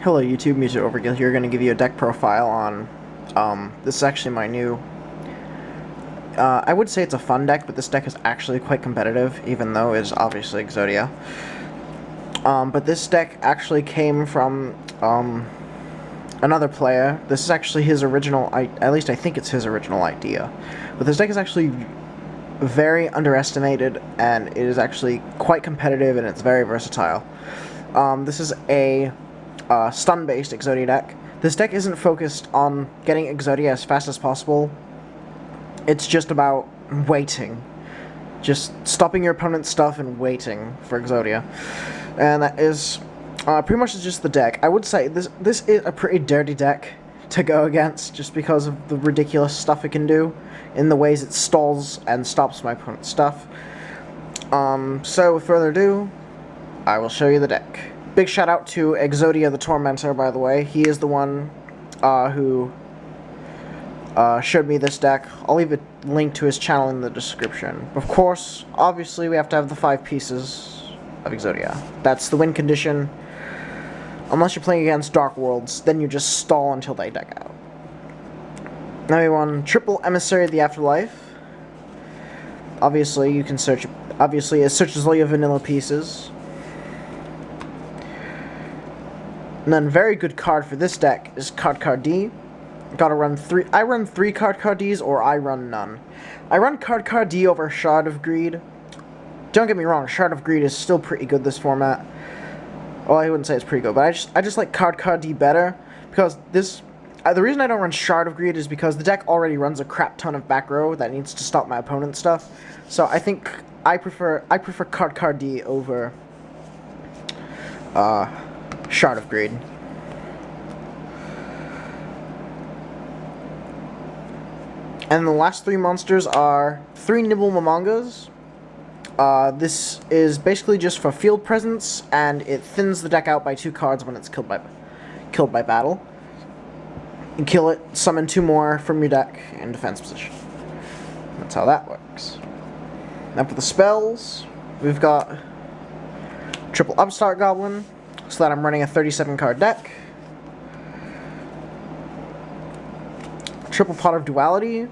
Hello YouTube, Music Overkill here, going to give you a deck profile on, this is actually my new, I would say it's a fun deck, but this deck is actually quite competitive, even though it's obviously Exodia. But this deck actually came from, another player. This is actually his original, at least I think it's his original idea. But this deck is actually very underestimated, and it is actually quite competitive, and it's very versatile. This is a stun-based Exodia deck. This deck isn't focused on getting Exodia as fast as possible. It's just about waiting. Just stopping your opponent's stuff and waiting for Exodia. And that is pretty much just the deck. I would say this is a pretty dirty deck to go against, just because of the ridiculous stuff it can do in the ways it stalls and stops my opponent's stuff. So with further ado, I will show you the deck. Big shout out to ExodiaTheTormentor, by the way. He is the one who showed me this deck. I'll leave a link to his channel in the description. Of course, obviously, we have to have the 5 pieces of Exodia. That's the win condition. Unless you're playing against Dark Worlds, then you just stall until they deck out. Now we want triple Emissary of the Afterlife. Obviously, you can search. Obviously, it searches all your vanilla pieces. And then, very good card for this deck is Card D. Gotta run 3. I run 3 Card Ds, or I run none. I run Card D over Shard of Greed. Don't get me wrong, Shard of Greed is still pretty good this format. Well, I wouldn't say it's pretty good, but I just like Card D better, because this. The reason I don't run Shard of Greed is because the deck already runs a crap ton of back row that needs to stop my opponent's stuff. So I think I prefer Card D over Shard of Greed. And the last 3 monsters are 3 Nibble Momongas. This is basically just for field presence, and it thins the deck out by 2 cards when it's killed by battle. You kill it, summon 2 more from your deck in defense position. That's how that works. Now for the spells, we've got triple Upstart Goblin, so that I'm running a 37 card deck. Triple Pot of Duality.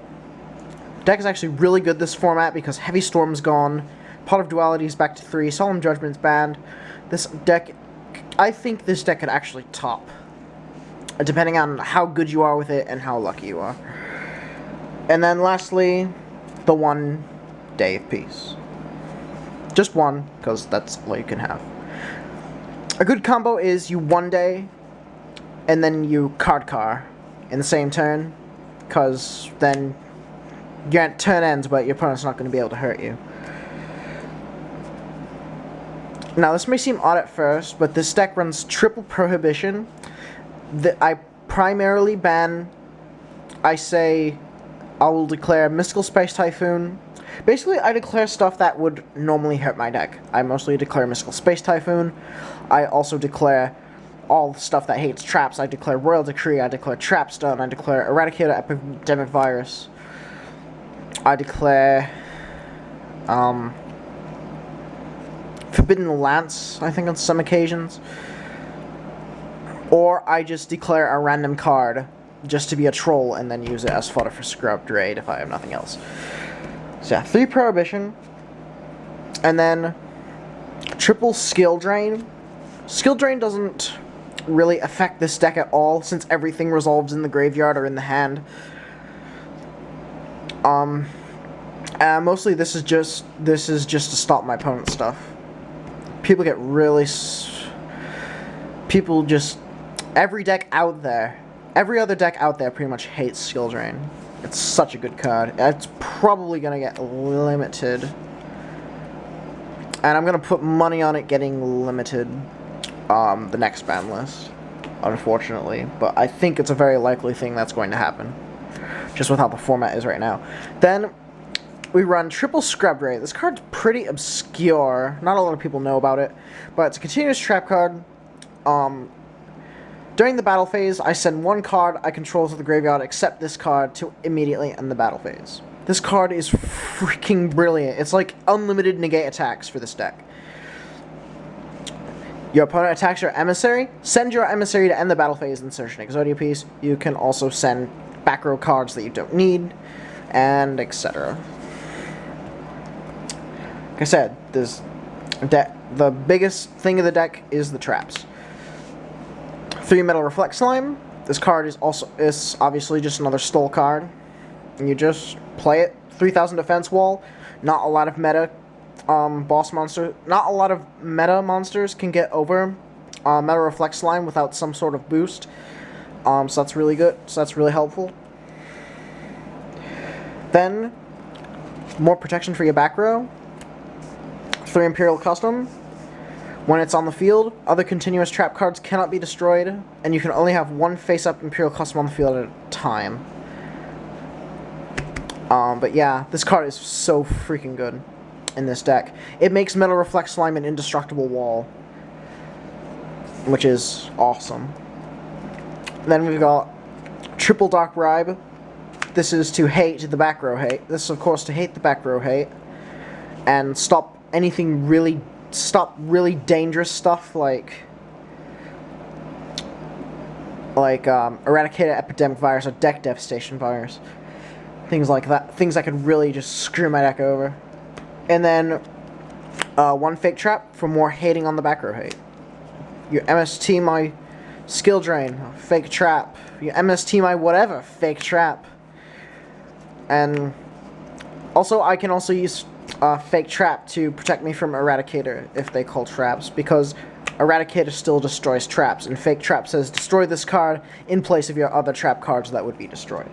Deck is actually really good this format because Heavy Storm's gone, Pot of Duality is back to 3, Solemn Judgment's banned. This deck, I think this deck could actually top, depending on how good you are with it and how lucky you are. And then lastly, the 1 Day of Peace. Just 1, because that's all you can have. A good combo is you 1 day, and then you card in the same turn, because then your turn ends, but your opponent's not going to be able to hurt you. Now, this may seem odd at first, but this deck runs triple Prohibition. I primarily ban, I will declare Mystical Space Typhoon. Basically, I declare stuff that would normally hurt my deck. I mostly declare Mystical Space Typhoon. I also declare all the stuff that hates traps. I declare Royal Decree, I declare Trapstone, I declare Eradicator Epidemic Virus. I declare Forbidden Lance, I think on some occasions. Or I just declare a random card just to be a troll and then use it as fodder for Scrubbed Raid if I have nothing else. So yeah, 3 Prohibition. And then triple Skill Drain. Skill Drain doesn't really affect this deck at all, since everything resolves in the graveyard or in the hand. Mostly this is just to stop my opponent's stuff. People get really every deck out there, every other deck out there pretty much hates Skill Drain. It's such a good card. It's probably gonna get limited, and I'm gonna put money on it getting limited the next ban list, unfortunately, but I think it's a very likely thing that's going to happen, just with how the format is right now. Then we run triple Scrubbed Raid. This card's pretty obscure. Not a lot of people know about it, but it's a continuous trap card. During the battle phase, I send 1 card I control to the graveyard, except this card, to immediately end the battle phase. This card is freaking brilliant. It's like unlimited negate attacks for this deck. Your opponent attacks your emissary. Send your emissary to end the battle phase. Insert an Exodia piece. You can also send back row cards that you don't need, and etc. Like I said, the biggest thing of the deck is the traps. 3 Metal Reflect Slime. This card is obviously just another stole card. And you just play it. 3000 defense wall. Not a lot of meta boss monster. Not a lot of meta monsters can get over Metal Reflect Slime without some sort of boost. So that's really good. So that's really helpful. Then more protection for your back row. 3 Imperial Custom. When it's on the field, other continuous trap cards cannot be destroyed, and you can only have 1 face-up Imperial Custom on the field at a time. But yeah, this card is so freaking good in this deck. It makes Metal Reflect Slime an indestructible wall, which is awesome. Then we've got Triple Dark Bribe. This is to hate the back row hate. This is, of course, to hate the back row hate, and stop really dangerous stuff like Eradicated Epidemic Virus or Deck Devastation Virus. Things like that. Things that could really just screw my deck over. And then 1 Fake Trap for more hating on the back row hate. Your MST my Skill Drain, Fake Trap. Your MST my whatever, Fake Trap. And also I can also use Fake Trap to protect me from Eradicator if they call traps, because Eradicator still destroys traps, and Fake Trap says destroy this card in place of your other trap cards that would be destroyed.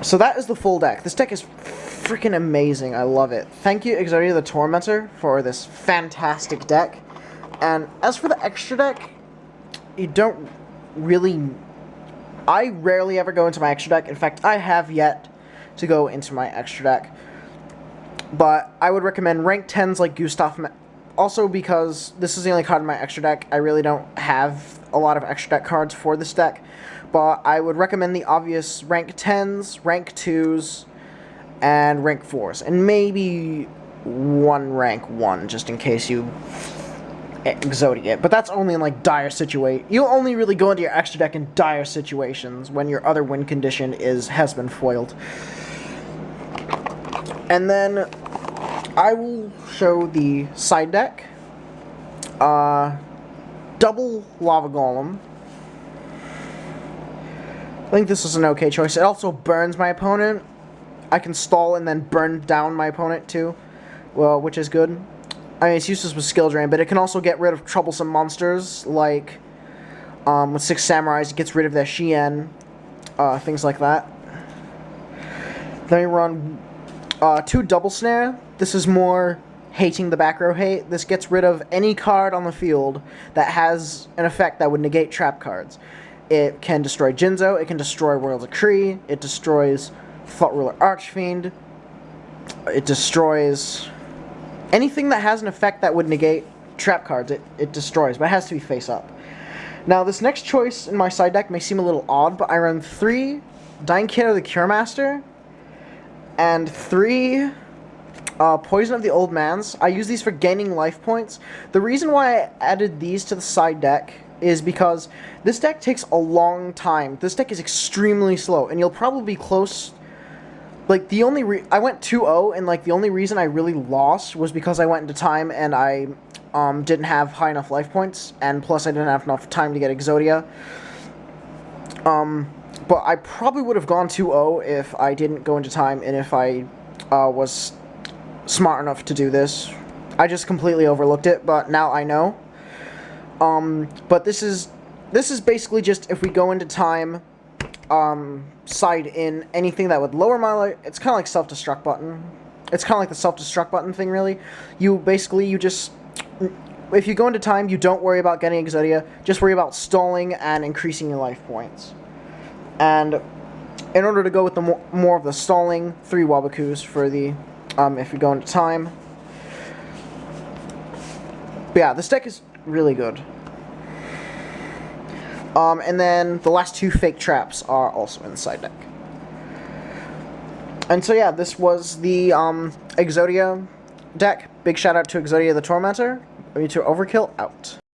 So that is the full deck. This deck is freaking amazing. I love it. Thank you, Exodia the Tormentor, for this fantastic deck. And as for the extra deck, you don't really... I rarely ever go into my extra deck. In fact, I have yet to go into my extra deck. But I would recommend rank 10s like Gustav. Also because this is the only card in my extra deck. I really don't have a lot of extra deck cards for this deck. But I would recommend the obvious rank 10s, rank 2s, and rank 4s. And maybe 1 rank 1, just in case you Exodia it. But that's only in like dire situation. You'll only really go into your extra deck in dire situations when your other win condition has been foiled. And then I will show the side deck. Double Lava Golem. I think this is an okay choice. It also burns my opponent. I can stall and then burn down my opponent too, well, which is good. I mean, it's useless with Skill Drain, but it can also get rid of troublesome monsters, like with 6 Samurais, it gets rid of their Shien, things like that. Then we run 2 Double Snare. This is more hating the back row hate. This gets rid of any card on the field that has an effect that would negate trap cards. It can destroy Jinzo, it can destroy Royal Decree, it destroys Thought Ruler Archfiend, it destroys anything that has an effect that would negate trap cards, it destroys, but it has to be face up. Now, this next choice in my side deck may seem a little odd, but I run 3 Dying Kid of the Cure Master and 3 Poison of the Old Mans. I use these for gaining life points. The reason why I added these to the side deck is because this deck takes a long time. This deck is extremely slow, and you'll probably be close. Like, the only I went 2-0, and like the only reason I really lost was because I went into time and I didn't have high enough life points, and plus I didn't have enough time to get Exodia. But I probably would have gone 2-0 if I didn't go into time, and if I was smart enough to do this. I just completely overlooked it, but now I know. But this is basically just if we go into time, side in anything that would lower my life. It's kind of like self-destruct button. It's kind of like the self-destruct button thing, really. You just, if you go into time, you don't worry about getting Exodia. Just worry about stalling and increasing your life points. And in order to go with the more of the stalling, 3 Wabakus for the if you go into time. But yeah, this deck is really good. And then the last 2 fake traps are also in the side deck. And so yeah, this was the Exodia deck. Big shout out to Exodia the Tormentor. Me too. Overkill out.